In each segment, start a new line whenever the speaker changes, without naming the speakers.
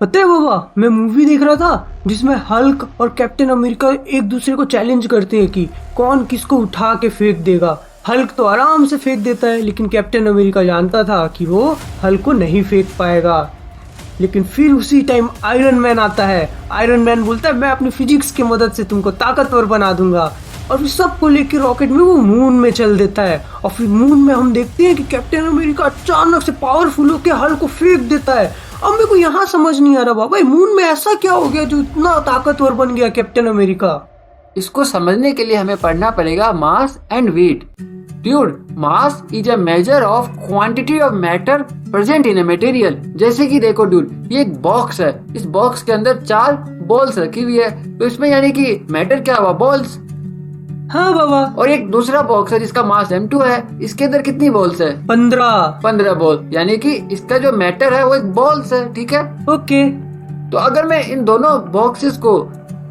पता है बाबा, मैं मूवी देख रहा था जिसमें हल्क और कैप्टन अमेरिका एक दूसरे को चैलेंज करते हैं कि कौन किसको उठा के फेंक देगा। हल्क तो आराम से फेंक देता है, लेकिन कैप्टन अमेरिका जानता था कि वो हल्क को नहीं फेंक पाएगा। लेकिन फिर उसी टाइम आयरन मैन आता है। आयरन मैन बोलता है मैं अपनी फिजिक्स की मदद से तुमको ताकतवर बना दूंगा, और फिर सबको लेकर रॉकेट में वो मून में चल देता है। और फिर मून में हम देखते हैं कि कैप्टन अमेरिका अचानक से पावरफुल होकर हल्क को फेंक देता है। अब मेरे को यहाँ समझ नहीं आ रहा बाबा, मून में ऐसा क्या हो गया जो इतना ताकतवर बन गया कैप्टन अमेरिका।
इसको समझने के लिए हमें पढ़ना पड़ेगा mass and weight. Dude, mass is a measure of quantity of matter present in a material. जैसे कि देखो ड्यूड, ये एक बॉक्स है, इस बॉक्स के अंदर 4 बॉल्स रखी हुई है, तो इसमें यानी कि मैटर क्या हुआ, बॉल्स।
हाँ बाबा।
और एक दूसरा बॉक्स है जिसका मास m2 है, इसके अंदर कितनी बॉल्स है?
15
बॉल, यानी कि इसका जो मैटर है वो एक बॉल्स है, ठीक है।
ओके।
तो अगर मैं इन दोनों बॉक्सेस को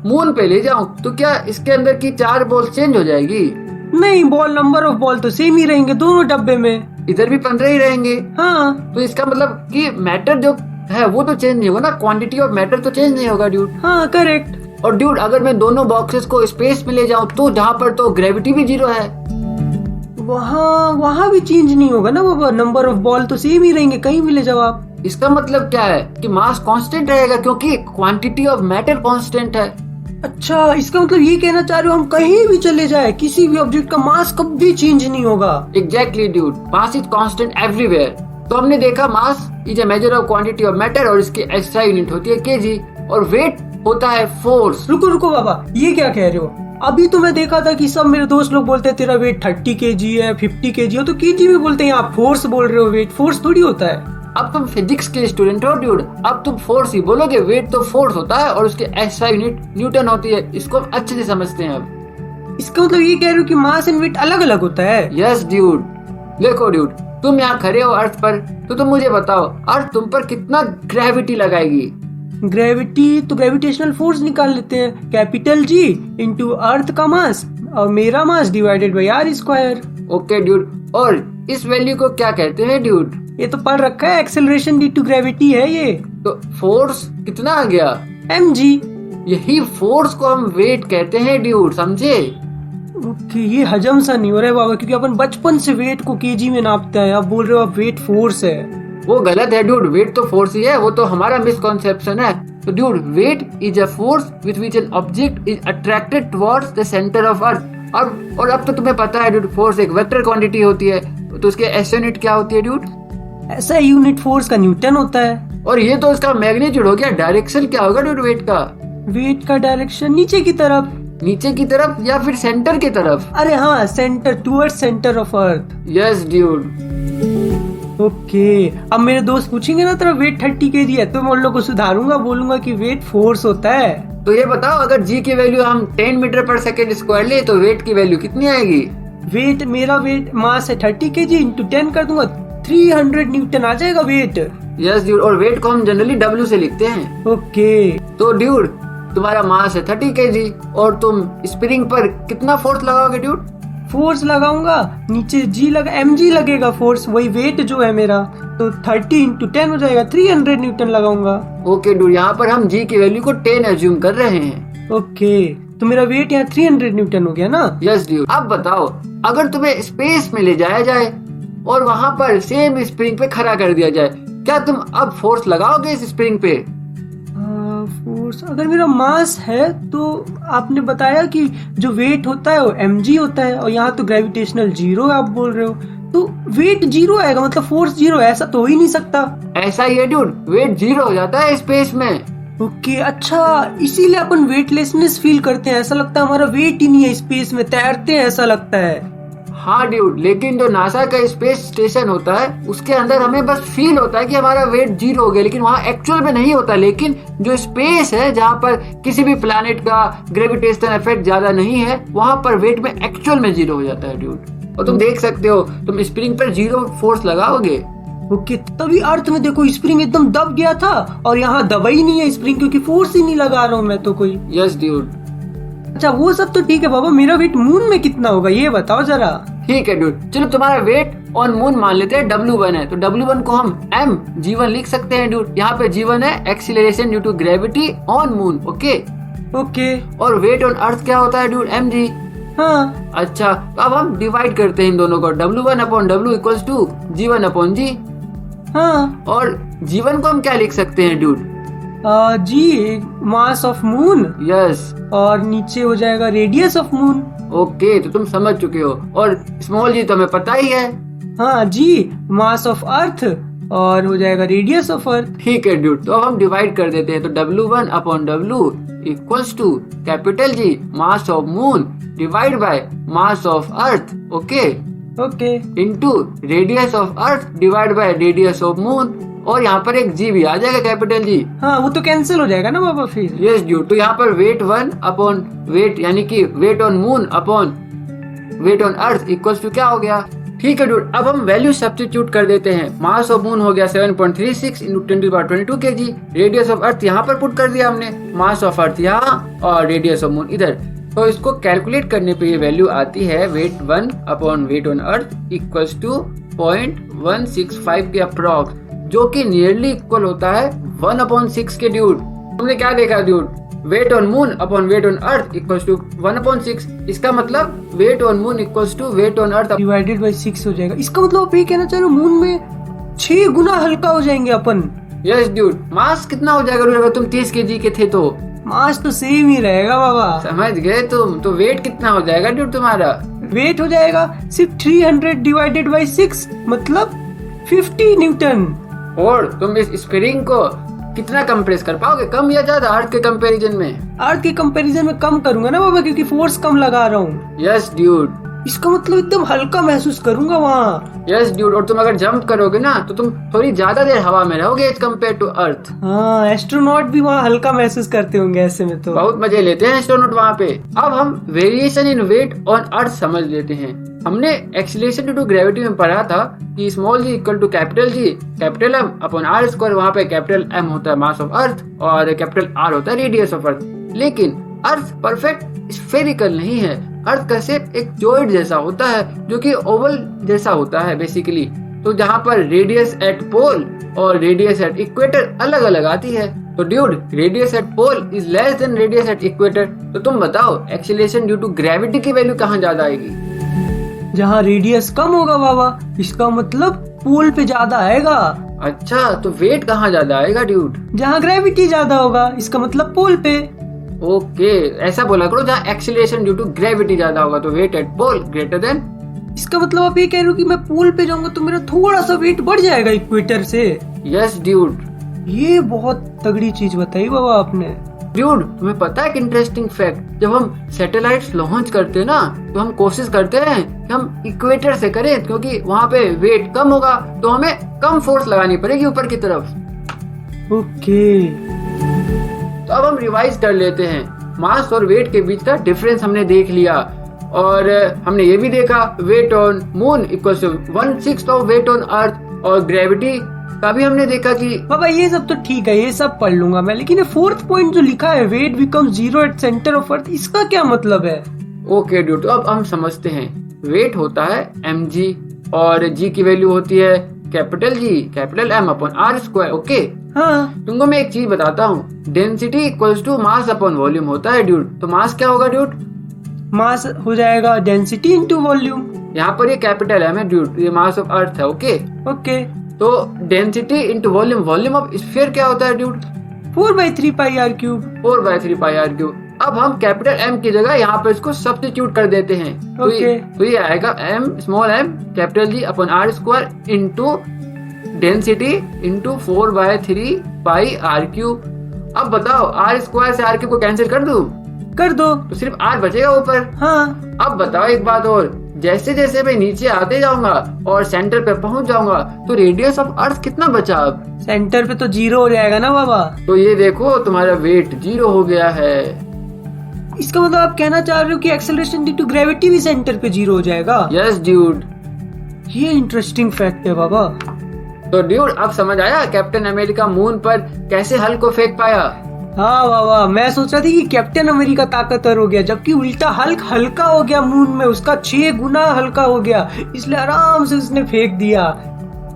मून पे ले जाऊं तो क्या इसके अंदर की 4 बॉल चेंज हो जाएगी?
नहीं, बॉल नंबर ऑफ बॉल तो सेम ही रहेंगे दोनों डब्बे में।
इधर भी 15 ही रहेंगे।
हाँ।
तो इसका मतलब कि मैटर जो है वो तो चेंज नहीं होगा ना, क्वांटिटी ऑफ मैटर तो चेंज नहीं होगा ड्यूड।
हाँ करेक्ट।
और ड्यूड, अगर मैं दोनों बॉक्सेस को स्पेस में ले जाऊं तो जहाँ पर तो ग्रेविटी भी 0 है,
वहाँ भी चेंज नहीं होगा ना बाबा, नंबर ऑफ बॉल तो सेम ही रहेंगे कहीं भी ले जाओ आप।
इसका मतलब क्या है कि मास कांस्टेंट रहेगा क्योंकि क्वांटिटी ऑफ मैटर कांस्टेंट है।
अच्छा, इसका मतलब ये कहना चाह रहे हो हम कहीं भी चले जाए किसी भी ऑब्जेक्ट का मास कभी चेंज नहीं होगा।
Exactly dude, mass is constant everywhere. तो हमने देखा मास is a measure of quantity of matter और इसकी एसआई यूनिट होती है केजी, और वेट होता है फोर्स।
रुको बाबा, ये क्या कह रहे हो? अभी तो मैं देखा था कि सब मेरे दोस्त लोग बोलते हैं तेरा वेट 30 kg है, 50 kg है, तो केजी में बोलते हैं, आप फोर्स बोल रहे हो, वेट फोर्स थोड़ी होता है।
अब तुम फिजिक्स के स्टूडेंट हो ड्यूड, अब तुम फोर्स ही बोलोगे, वेट तो फोर्स होता है और उसकी एसआई यूनिट न्यूटन होती है। इसको अच्छे से समझते हैं अब।
इसका मतलब ये कह रहे हो कि मास एंड वेट अलग अलग होता है?
Yes dude. देखो ड्यूड, तुम यहाँ खड़े हो अर्थ पर, तो तुम मुझे बताओ अर्थ तुम पर कितना ग्रेविटी लगाएगी?
ग्रेविटी तो ग्रेविटेशनल फोर्स निकाल लेते हैं, कैपिटल G इंटू अर्थ का मास और मेरा mass divided by r²।
Okay dude, और इस वैल्यू को क्या कहते हैं ड्यूड?
ये तो पढ़ रखा है, एक्सेलरेशन ड्यू टू ग्रेविटी है ये।
तो फोर्स कितना आ गया?
mg।
यही फोर्स को हम वेट कहते हैं ड्यूड, समझे?
ओके, ये हजम सा नहीं हो रहा है बाबा, क्योंकि अपन बचपन से वेट को केजी में नापते हैं, आप बोल रहे हो आप वेट फोर्स है।
वो गलत है ड्यूड, वेट तो फोर्स ही है, वो तो हमारा मिसकॉन्सेप्शन है। तो dude, weight is a force with which an object is attracted towards the centre of earth. और अब तो तुम्हें पता है ड्यूड, फोर्स एक वेक्टर क्वांटिटी होती है, तो उसके एसआई यूनिट क्या होती है ड्यूड?
ऐसा यूनिट फोर्स का न्यूटन होता है।
और ये तो इसका मैग्नीट्यूड हो गया। डायरेक्शन क्या होगा ड्यूड वेट का?
वेट का डायरेक्शन नीचे की तरफ।
नीचे की तरफ या फिर सेंटर की तरफ?
अरे हाँ, centre, towards centre of earth.
Yes dude.
Okay, अब मेरे दोस्त पूछेंगे ना तेरा वेट 30 kg है, तो मैं उन लोगों को सुधारूंगा, बोलूंगा कि वेट फोर्स होता है।
तो ये बताओ, अगर जी की वैल्यू हम 10 मीटर पर सेकेंड स्क्वायर ले तो वेट की वैल्यू कितनी आएगी?
मेरा वेट मास है 30 kg, इंटू 10 कर दूंगा, 300 न्यूटन आ जाएगा वेट।
यस ड्यूड, और वेट को हम जनरली W से लिखते हैं।
ओके।
तो ड्यूड, तुम्हारा मास है 30 kg और तुम स्प्रिंग पर कितना फोर्स लगाओगे ड्यूड?
फोर्स लगाऊंगा, नीचे G लगा, mg लगेगा फोर्स, वही वेट जो है मेरा, तो 30 इंटू 10 हो जाएगा, 300 न्यूटन लगाऊंगा।
ओके ड्यूड, यहाँ पर हम G की वैल्यू को 10 एज्यूम कर रहे हैं।
ओके, तो मेरा वेट यहाँ 300 न्यूटन हो गया ना?
Yes dude. अब बताओ, अगर तुम्हें स्पेस में ले जाया जाए और वहाँ पर सेम स्प्रिंग पे खड़ा कर दिया जाए, क्या तुम अब फोर्स लगाओगे इस स्प्रिंग पे?
फोर्स, अगर मेरा मास है तो आपने बताया कि जो वेट होता है वो mg होता है, और यहाँ तो ग्रेविटेशनल 0 आप बोल रहे हो, तो वेट 0 आएगा, मतलब फोर्स 0, ऐसा तो हो ही नहीं सकता।
ऐसा ही है ड्यूड, वेट 0 हो जाता है स्पेस में।
ओके, अच्छा, इसीलिए अपन वेटलेसनेस फील करते हैं, ऐसा लगता है हमारा वेट ही नहीं है, स्पेस में तैरते हैं ऐसा लगता है।
हाँ ड्यूड, लेकिन जो नासा का स्पेस स्टेशन होता है उसके अंदर हमें बस फील होता है कि हमारा वेट 0 हो गया, लेकिन वहाँ एक्चुअल में नहीं होता। लेकिन जो स्पेस है जहाँ पर किसी भी प्लैनेट का ग्रेविटेशनल इफेक्ट ज्यादा नहीं है, वहाँ पर वेट में एक्चुअल में 0 हो जाता है ड्यूड। और तुम देख सकते हो, तुम स्प्रिंग पर 0 फोर्स लगाओगे।
ओके, तभी अर्थ में देखो स्प्रिंग एकदम दब गया था, और यहाँ दबा ही नहीं है स्प्रिंग, क्योंकि फोर्स ही नहीं लगा रहा हूँ मैं तो कोई।
Yes dude.
अच्छा, वो सब तो ठीक है बाबा, मेरा वेट मून में कितना होगा ये बताओ जरा।
ठीक है ड्यूड, चलो तुम्हारा वेट ऑन मून मान लेते हैं W1 है, तो W1 को हम m G1 लिख सकते हैं ड्यूड। यहाँ पे G1 है acceleration due to gravity on moon, okay.
Okay.
और वेट ऑन अर्थ क्या होता है ड्यूड? mg।
हाँ।
अच्छा, तो अब हम डिवाइड करते हैं इन दोनों को, W1 upon W equals to G1 upon G।
हाँ।
और G1 को हम क्या लिख सकते हैं dude?
G mass of moon,
yes.
और नीचे हो जाएगा रेडियस ऑफ मून।
ओके, तो तुम समझ चुके हो। और स्मॉल जी तो हमें पता ही है।
हाँ जी, मास ऑफ अर्थ और हो जाएगा रेडियस ऑफ अर्थ।
ठीक है ड्यूड, तो अब हम डिवाइड कर देते हैं, तो W1 upon W equals to capital G mass of moon divide by mass of earth, okay,
okay.
Into radius of earth divide by radius of moon. और यहाँ पर एक G भी आ जाएगा, कैपिटल G।
हाँ, वो तो कैंसिल हो जाएगा ना बाबा फिर।
यस ड्यूड, तो यहाँ पर वेट 1 अपॉन वेट यानी कि weight on moon upon weight on earth equals to क्या हो गया? ठीक है ड्यूड, अब हम वैल्यू सब्स्टिट्यूट कर देते हैं। मास ऑफ मून हो गया 7.36 इंटू 10⁻22 kg। रेडियस ऑफ अर्थ यहाँ पर पुट कर दिया हमने, मास ऑफ अर्थ यहाँ और रेडियस ऑफ मून इधर। तो इसको कैलकुलेट करने पे ये वैल्यू आती है weight 1 upon weight on earth equals to 0.165 के अप्रॉक्स, जो कि नियरली इक्वल होता है 1/6 के ड्यूड। तुमने क्या देखा dude? Weight on moon upon weight on earth equals to 1/6। इसका मतलब weight on moon equals to weight on earth
divided by 6 हो जाएगा। इसका मतलब आप ये कहना चाह रहे हो मून में 6 गुना हल्का हो जाएंगे अपन।
यस ड्यूड, मास कितना हो जाएगा अगर तुम 30 kg के थे तो?
मास तो सेम ही रहेगा बाबा।
समझ गए तुम? तो वेट कितना हो जाएगा ड्यूड तुम्हारा?
वेट हो जाएगा सिर्फ 300 डिवाइडेड बाय 6 मतलब 50 न्यूटन।
और तुम इस स्प्रिंग को कितना कंप्रेस कर पाओगे, कम या ज्यादा अर्थ के कंपैरिजन में?
अर्थ के कंपैरिजन में कम करूंगा ना बाबा, क्योंकि फोर्स कम लगा रहा हूँ।
Yes dude.
इसका मतलब एकदम हल्का महसूस करूंगा वहाँ।
यस ड्यूड, और तुम अगर जंप करोगे ना तो तुम थोड़ी ज्यादा देर हवा में रहोगे एज कम्पेयर टू अर्थ।
हाँ, एस्ट्रोनॉट भी वहाँ हल्का महसूस करते होंगे ऐसे में। तो
बहुत मजे लेते हैं एस्ट्रोनॉट वहाँ पे। अब हम variation in weight on earth समझ लेते हैं। हमने एक्सीलरेशन ड्यू टू ग्रेविटी में पढ़ा था कि small G equal to capital G capital M upon R square. वहाँ पे कैपिटल एम होता है मास ऑफ अर्थ और कैपिटल आर होता है रेडियस ऑफ अर्थ। लेकिन अर्थ परफेक्ट स्फेरिकल नहीं है। अर्थ का शेप एक जॉइड जैसा होता है, जो कि ओवल जैसा होता है बेसिकली। तो जहाँ पर रेडियस एट पोल और रेडियस एट इक्वेटर अलग अलग आती है। तो dude, radius at pole is less than radius at equator. तो तुम बताओ एक्सीलरेशन ड्यू टू ग्रेविटी की वैल्यू कहाँ ज्यादा आएगी?
जहाँ रेडियस कम होगा बाबा, इसका मतलब पोल पे ज्यादा आएगा।
अच्छा, तो वेट कहाँ ज्यादा आएगा ड्यूड?
जहाँ ग्रेविटी ज्यादा होगा, इसका मतलब पोल पे।
ओके, ऐसा बोला करो, जहाँ एक्सीलरेशन ड्यू टू ग्रेविटी ज्यादा होगा तो वेट एट पोल ग्रेटर देन।
इसका मतलब आप ये कह रहे हो कि मैं पोल पे जाऊंगा तो मेरा थोड़ा सा वेट बढ़ जाएगा इक्वेटर से।
Yes dude.
ये बहुत तगड़ी चीज बताई बाबा आपने।
ड्यूड, तुम्हें पता है एक इंटरेस्टिंग फैक्ट? जब हम सैटेलाइट्स लॉन्च करते हैं ना तो हम कोशिश करते हैं कि हम इक्वेटर से करें, क्योंकि वहाँ पे वेट कम होगा तो हमें कम फोर्स लगानी पड़ेगी ऊपर की तरफ।
ओके,
तो अब हम रिवाइज कर लेते हैं। मास और वेट के बीच का डिफरेंस हमने देख लिया, और हमने ये भी देखा weight on moon equal to 1/6 of weight on earth, और ग्रेविटी का भी हमने देखा कि
बाबा ये सब तो ठीक है, ये सब पढ़ लूंगा मैं। लेकिन ये 4th पॉइंट जो लिखा है weight become 0 at centre of earth, इसका क्या मतलब है?
ओके ड्यूड, तो अब हम समझते हैं। वेट होता है mg और g की वैल्यू होती है capital G capital M upon R square, okay.
हाँ,
तुमको मैं एक चीज बताता हूँ, density equals to mass upon volume होता है ड्यूड। तो मास क्या होगा ड्यूड?
मास हो जाएगा डेंसिटी इंटू वॉल्यूम।
यहाँ पर ये कैपिटल M है ड्यूड, ये मास ऑफ अर्थ है, ओके।
ओके,
तो density into volume, volume of sphere क्या होता है dude?
4/3 pi R cube.
4/3 pi R cube. अब हम कैपिटल M की जगह यहाँ पर इसको सब्स्टिट्यूट कर देते हैं। तो ये आएगा m small m capital G upon R square into density into 4/3 pi R cube. अब बताओ आर स्क्वायर से आर क्यूब को कैंसिल कर दूं?
कर दो,
तो सिर्फ आर बचेगा ऊपर।
हाँ।
अब बताओ एक बात और, जैसे जैसे मैं नीचे आते जाऊंगा और सेंटर पे पहुंच जाऊंगा तो रेडियस ऑफ अर्थ कितना बचा? अब
सेंटर पे तो 0 हो जाएगा ना बाबा।
तो ये देखो तुम्हारा वेट 0 हो गया है।
इसका मतलब आप कहना चाह रहे हो कि एक्सेलरेशन ड्यू टू ग्रेविटी भी सेंटर पे 0 हो जाएगा?
Yes dude.
ये इंटरेस्टिंग फैक्ट है बाबा।
तो ड्यूड अब समझ आया कैप्टन अमेरिका मून पर कैसे हल को फेंक पाया?
हाँ वाह वाह, मैं सोच रहा थी कि कैप्टन अमेरिका ताकतवर हो गया, जबकि उल्टा हल्क हल्का हो गया मून में, उसका 6 गुना हल्का हो गया, इसलिए आराम से उसने फेंक दिया।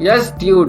Yes dude,